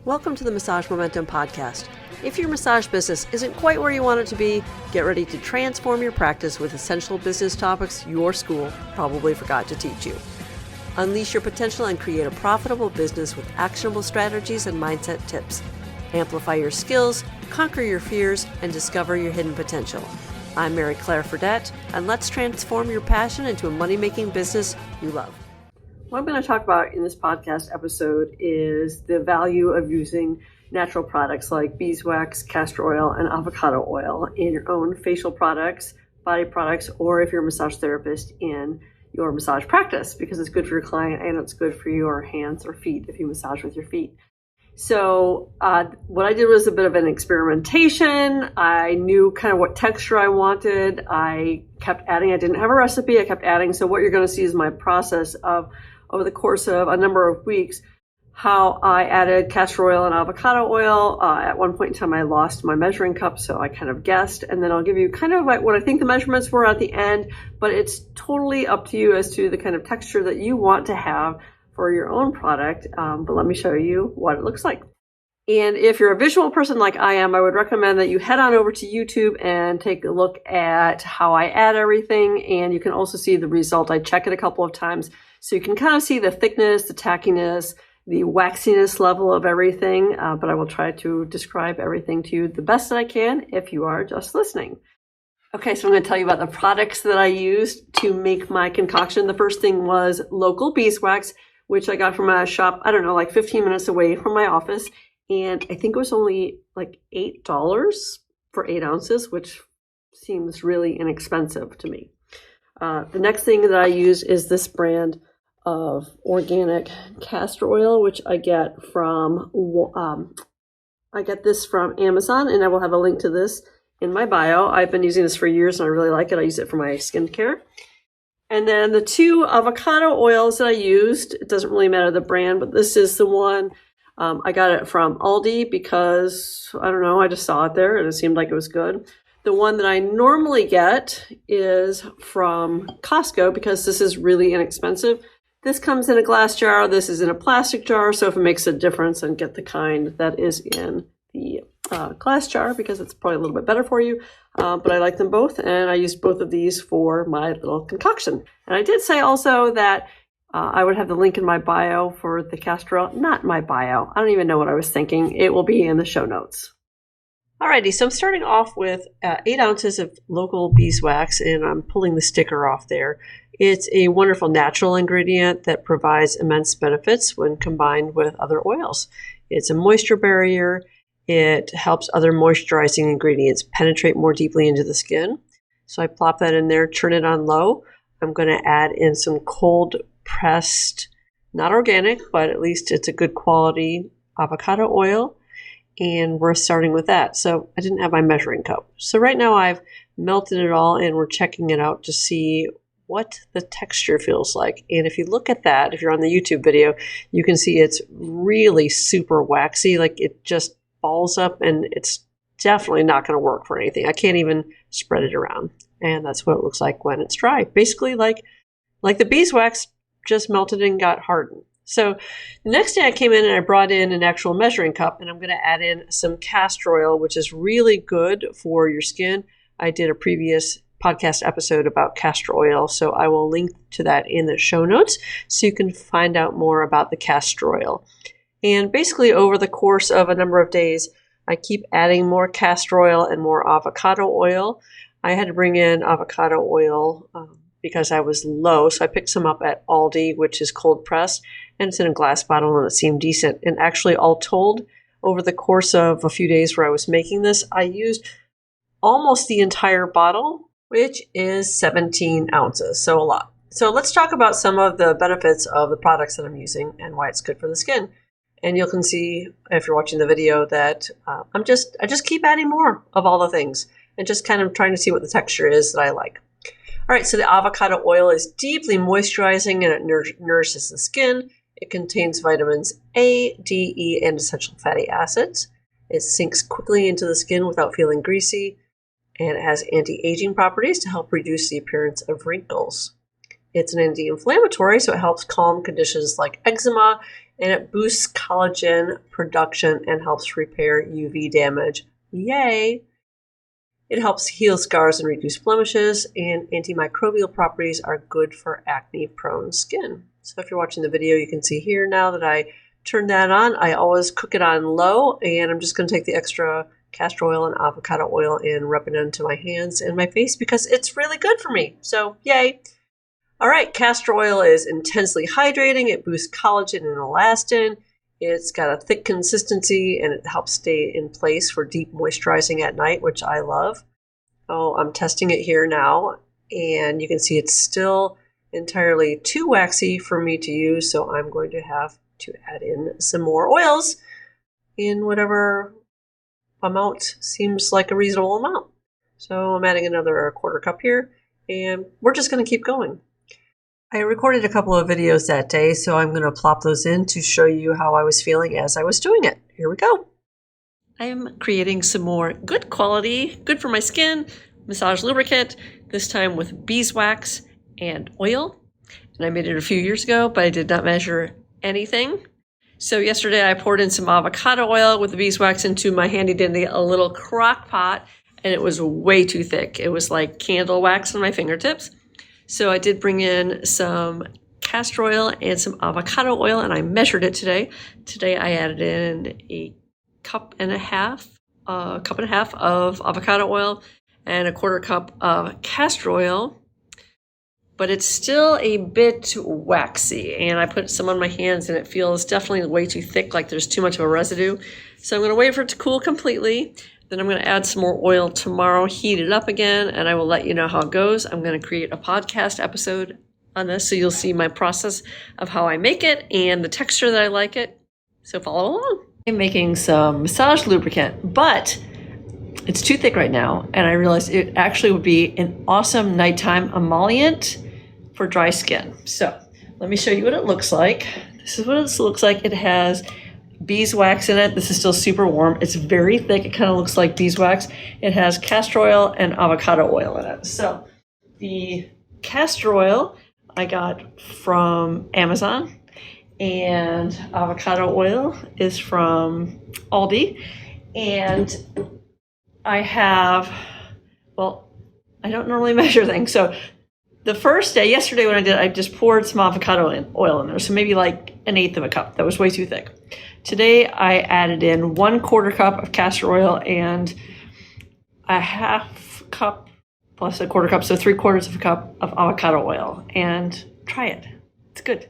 Welcome to the Massage Momentum Podcast. If your massage business isn't quite where you want it to be, get ready to transform your practice with essential business topics your school probably forgot to teach you. Unleash your potential and create a profitable business with actionable strategies and mindset tips. Amplify your skills, conquer your fears, and discover your hidden potential. I'm Mary Claire Fredette, and let's transform your passion into a money-making business you love. What I'm going to talk about in this podcast episode is the value of using natural products like beeswax, castor oil, and avocado oil in your own facial products, body products, or if you're a massage therapist in your massage practice, because it's good for your client and it's good for your hands or feet if you massage with your feet. So what I did was a bit of an experimentation. I knew kind of what texture I wanted. I kept adding. I didn't have a recipe. I kept adding. So what you're going to see is my process of over the course of a number of weeks, how I added castor oil and avocado oil. At one point in time, I lost my measuring cup, so I kind of guessed. And then I'll give you kind of like what I think the measurements were at the end, but it's totally up to you as to the kind of texture that you want to have for your own product. But let me show you what it looks like. And if you're a visual person like I am, I would recommend that you head on over to YouTube and take a look at how I add everything. And you can also see the result. I check it a couple of times. So you can kind of see the thickness, the tackiness, the waxiness level of everything. But I will try to describe everything to you the best that I can if you are just listening. Okay, so I'm going to tell you about the products that I used to make my concoction. The first thing was local beeswax, which I got from a shop, I don't know, like 15 minutes away from my office. And I think it was only like $8 for 8 ounces, which seems really inexpensive to me. The next thing that I use is this brand of organic castor oil, which I get from Amazon, and I will have a link to this in my bio. I've been using this for years and I really like it. I use it for my skincare. And then the 2 avocado oils that I used, it doesn't really matter the brand, but this is the one. I got it from Aldi because, I don't know, I just saw it there and it seemed like it was good. The one that I normally get is from Costco because this is really inexpensive. This comes in a glass jar. This is in a plastic jar. So if it makes a difference, then get the kind that is in the glass jar because it's probably a little bit better for you. But I like them both. And I used both of these for my little concoction. And I did say also that I would have the link in my bio for the castor oil. Not my bio. I don't even know what I was thinking. It will be in the show notes. Alrighty, so I'm starting off with 8 ounces of local beeswax, and I'm pulling the sticker off there. It's a wonderful natural ingredient that provides immense benefits when combined with other oils. It's a moisture barrier. It helps other moisturizing ingredients penetrate more deeply into the skin. So I plop that in there, turn it on low. I'm going to add in some cold pressed, not organic, but at least it's a good quality avocado oil. And we're starting with that. So I didn't have my measuring cup. So right now I've melted it all and we're checking it out to see what the texture feels like. And if you look at that, if you're on the YouTube video, you can see it's really super waxy. Like it just balls up and it's definitely not going to work for anything. I can't even spread it around. And that's what it looks like when it's dry. Basically like the beeswax just melted and got hardened. So the next day I came in and I brought in an actual measuring cup and I'm going to add in some castor oil, which is really good for your skin. I did a previous podcast episode about castor oil, so I will link to that in the show notes so you can find out more about the castor oil. And basically over the course of a number of days, I keep adding more castor oil and more avocado oil. I had to bring in avocado oil because I was low. So I picked some up at Aldi, which is cold pressed, and it's in a glass bottle and it seemed decent. And actually, all told, over the course of a few days where I was making this, I used almost the entire bottle, which is 17 ounces, so a lot. So let's talk about some of the benefits of the products that I'm using and why it's good for the skin. And you can see, if you're watching the video, that I just keep adding more of all the things and just kind of trying to see what the texture is that I like. All right, so the avocado oil is deeply moisturizing and it nourishes the skin. It contains vitamins A, D, E, and essential fatty acids. It sinks quickly into the skin without feeling greasy, and it has anti-aging properties to help reduce the appearance of wrinkles. It's an anti-inflammatory, so it helps calm conditions like eczema, and it boosts collagen production and helps repair UV damage. Yay! It helps heal scars and reduce blemishes, and antimicrobial properties are good for acne-prone skin. So if you're watching the video, you can see here now that I turned that on. I always cook it on low, and I'm just going to take the extra castor oil and avocado oil and rub it into my hands and my face because it's really good for me. So yay! All right, castor oil is intensely hydrating. It boosts collagen and elastin. It's got a thick consistency and it helps stay in place for deep moisturizing at night, which I love. Oh, I'm testing it here now, and you can see it's still entirely too waxy for me to use, so I'm going to have to add in some more oils in whatever amount seems like a reasonable amount. So I'm adding another quarter cup here, and we're just going to keep going. I recorded a couple of videos that day, so I'm going to plop those in to show you how I was feeling as I was doing it. Here we go. I'm creating some more good quality, good for my skin, massage lubricant, this time with beeswax and oil. And I made it a few years ago, but I did not measure anything. So yesterday I poured in some avocado oil with the beeswax into my handy dandy a little crock pot, and it was way too thick. It was like candle wax on my fingertips. So I did bring in some castor oil and some avocado oil, and I measured it today. Today I added in a cup and a half of avocado oil and a quarter cup of castor oil. But it's still a bit waxy, and I put some on my hands and it feels definitely way too thick, like there's too much of a residue. So I'm going to wait for it to cool completely. Then I'm going to add some more oil tomorrow, heat it up again, and I will let you know how it goes. I'm going to create a podcast episode on this, so you'll see my process of how I make it and the texture that I like it. So follow along. I'm making some massage lubricant, but it's too thick right now, and I realized it actually would be an awesome nighttime emollient for dry skin. So let me show you what it looks like. This is what it looks like. It has beeswax in it. This is still super warm. It's very thick. It kind of looks like beeswax. It has castor oil and avocado oil in it. So the castor oil I got from Amazon, and avocado oil is from Aldi. And I have, well, I don't normally measure things. So the first day, yesterday when I did, I just poured some avocado oil in there. So maybe like an eighth of a cup. That was way too thick. Today I added in 1/4 cup of castor oil and a half cup plus a quarter cup. So 3/4 of a cup of avocado oil, and try it. It's good.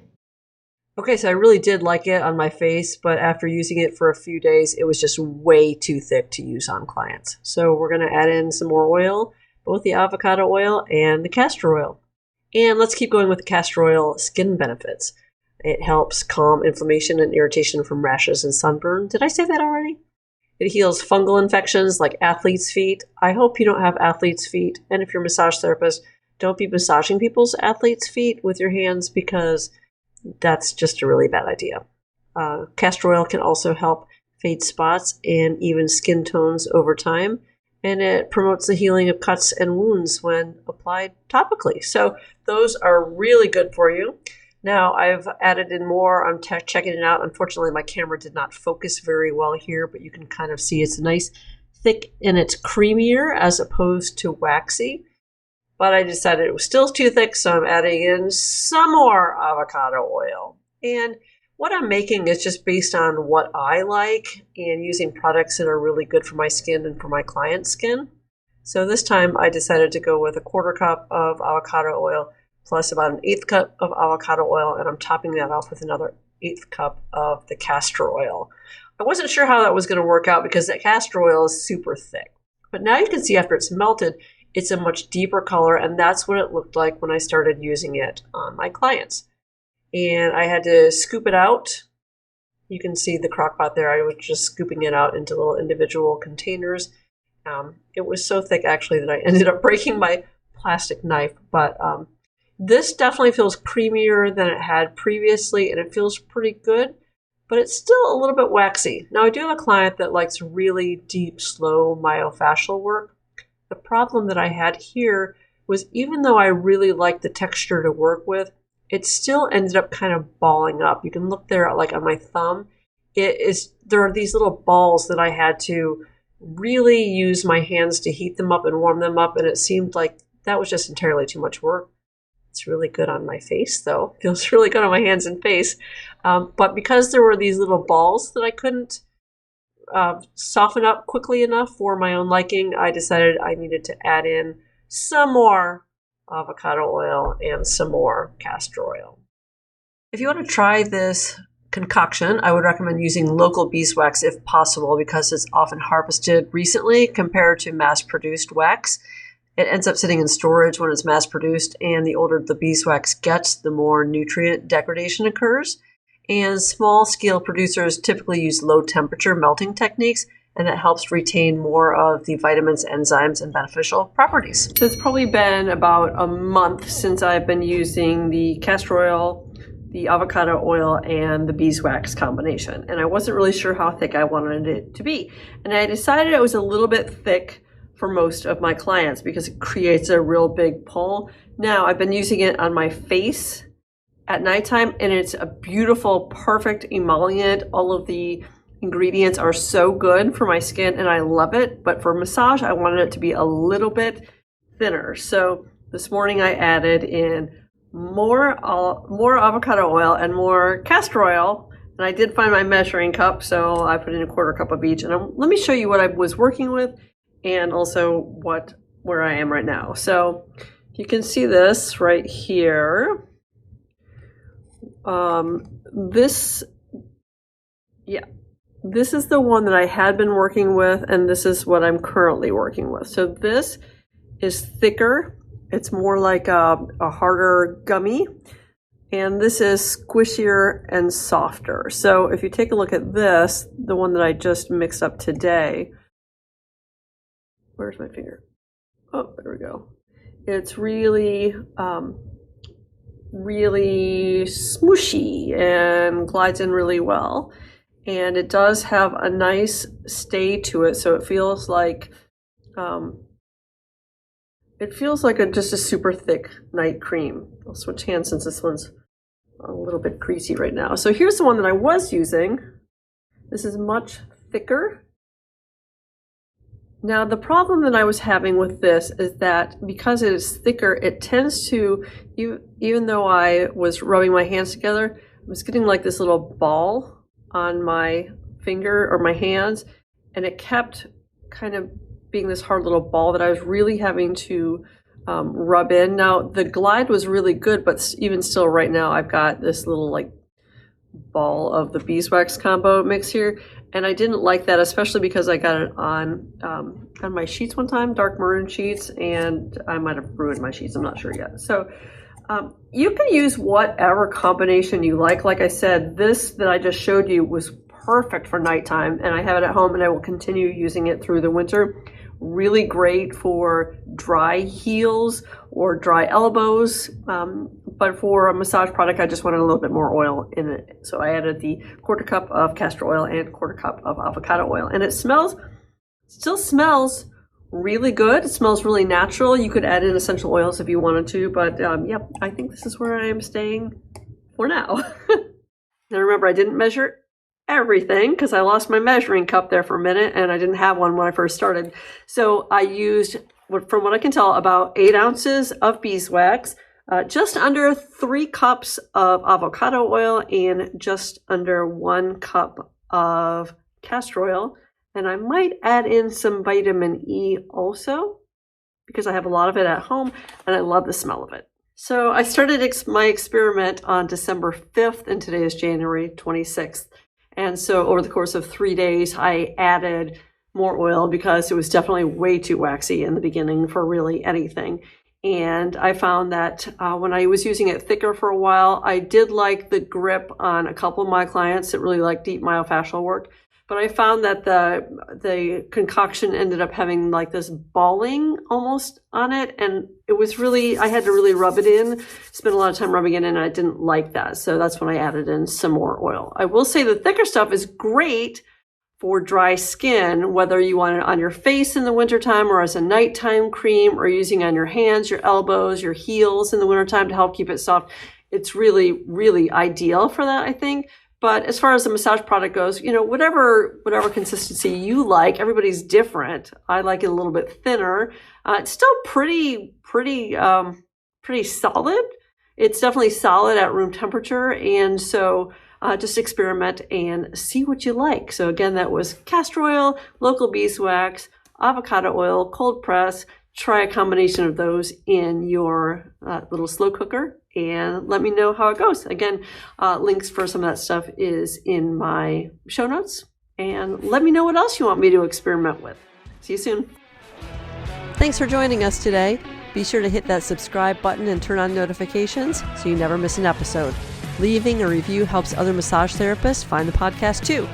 Okay, so I really did like it on my face, but after using it for a few days, it was just way too thick to use on clients. So we're going to add in some more oil, both the avocado oil and the castor oil. And let's keep going with the castor oil skin benefits. It helps calm inflammation and irritation from rashes and sunburn. Did I say that already? It heals fungal infections like athlete's feet. I hope you don't have athlete's feet. And if you're a massage therapist, don't be massaging people's athlete's feet with your hands, because that's just a really bad idea. Castor oil can also help fade spots and even skin tones over time, and it promotes the healing of cuts and wounds when applied topically. So those are really good for you. Now I've added in more. I'm checking it out. Unfortunately, my camera did not focus very well here, but you can kind of see it's nice, thick, and it's creamier as opposed to waxy. But I decided it was still too thick, so I'm adding in some more avocado oil. And what I'm making is just based on what I like and using products that are really good for my skin and for my client's skin. So this time I decided to go with a 1/4 cup of avocado oil plus about an 1/8 cup of avocado oil, and I'm topping that off with another 1/8 cup of the castor oil. I wasn't sure how that was going to work out because that castor oil is super thick. But now you can see after it's melted, it's a much deeper color, and that's what it looked like when I started using it on my clients. And I had to scoop it out. You can see the crock pot there. I was just scooping it out into little individual containers. It was so thick, actually, that I ended up breaking my plastic knife. But this definitely feels creamier than it had previously, and it feels pretty good. But it's still a little bit waxy. Now, I do have a client that likes really deep, slow myofascial work. The problem that I had here was even though I really liked the texture to work with, it still ended up kind of balling up. You can look there like on my thumb. There are these little balls that I had to really use my hands to heat them up and warm them up, and it seemed like that was just entirely too much work. It's really good on my face, though. Feels really good on my hands and face. But because there were these little balls that I couldn't soften up quickly enough for my own liking, I decided I needed to add in some more avocado oil and some more castor oil. If you want to try this concoction, I would recommend using local beeswax if possible, because it's often harvested recently compared to mass-produced wax. It ends up sitting in storage when it's mass-produced, and the older the beeswax gets, the more nutrient degradation occurs. And small-scale producers typically use low-temperature melting techniques, and that helps retain more of the vitamins, enzymes, and beneficial properties. So it's probably been about a month since I've been using the castor oil, the avocado oil, and the beeswax combination. And I wasn't really sure how thick I wanted it to be. And I decided it was a little bit thick for most of my clients because it creates a real big pull. Now, I've been using it on my face at nighttime, and it's a beautiful, perfect emollient. All of the ingredients are so good for my skin, and I love it. But for massage, I wanted it to be a little bit thinner. So this morning I added in more avocado oil and more castor oil. And I did find my measuring cup, so I put in a 1/4 cup of each. And let me show you what I was working with, and also where I am right now. So you can see this right here. This is the one that I had been working with, and this is what I'm currently working with. So this is thicker. It's more like a harder gummy. And this is squishier and softer. So if you take a look at this, the one that I just mixed up today, where's my finger? Oh, there we go. It's really, really smooshy and glides in really well. And it does have a nice stay to it, so it feels like just a super thick night cream. I'll switch hands since this one's a little bit greasy right now. So here's the one that I was using. This is much thicker. Now the problem that I was having with this is that because it is thicker, it tends to, even though I was rubbing my hands together, I was getting like this little ball on my finger or my hands, and it kept kind of being this hard little ball that I was really having to rub in. Now the glide was really good, but even still right now I've got this little like ball of the beeswax combo mix here, and I didn't like that, especially because I got it on my sheets one time, dark maroon sheets, and I might have ruined my sheets, I'm not sure yet. So you can use whatever combination you like. Like I said, this that I just showed you was perfect for nighttime, and I have it at home, and I will continue using it through the winter. Really great for dry heels or dry elbows, but for a massage product, I just wanted a little bit more oil in it. So I added the 1/4 cup of castor oil and 1/4 cup of avocado oil, and it still smells really good. It smells really natural. You could add in essential oils if you wanted to, but yep, I think this is where I am staying for now. Now remember, I didn't measure everything because I lost my measuring cup there for a minute, and I didn't have one when I first started. So I used, from what I can tell, about 8 ounces of beeswax, just under 3 cups of avocado oil, and just under 1 cup of castor oil. And I might add in some vitamin E also, because I have a lot of it at home and I love the smell of it. So I started my experiment on December 5th, and today is January 26th. And so over the course of 3 days, I added more oil because it was definitely way too waxy in the beginning for really anything. And I found that when I was using it thicker for a while, I did like the grip on a couple of my clients that really like deep myofascial work. But I found that the concoction ended up having like this balling almost on it. And it was really, I had to really rub it in, spend a lot of time rubbing it in, and I didn't like that. So that's when I added in some more oil. I will say the thicker stuff is great for dry skin, whether you want it on your face in the wintertime or as a nighttime cream, or using on your hands, your elbows, your heels in the wintertime to help keep it soft. It's really, really ideal for that, I think. But as far as the massage product goes, whatever consistency you like, everybody's different. I like it a little bit thinner. It's still pretty solid. It's definitely solid at room temperature. And so just experiment and see what you like. So again, that was castor oil, local beeswax, avocado oil, cold press. Try a combination of those in your little slow cooker and let me know how it goes. Again, links for some of that stuff is in my show notes. And let me know what else you want me to experiment with. See you soon. Thanks for joining us today. Be sure to hit that subscribe button and turn on notifications so you never miss an episode. Leaving a review helps other massage therapists find the podcast too.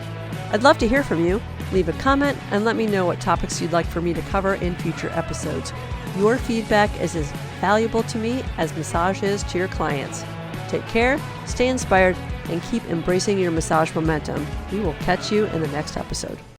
I'd love to hear from you. Leave a comment and let me know what topics you'd like for me to cover in future episodes. Your feedback is as valuable to me as massage is to your clients. Take care, stay inspired, and keep embracing your massage momentum. We will catch you in the next episode.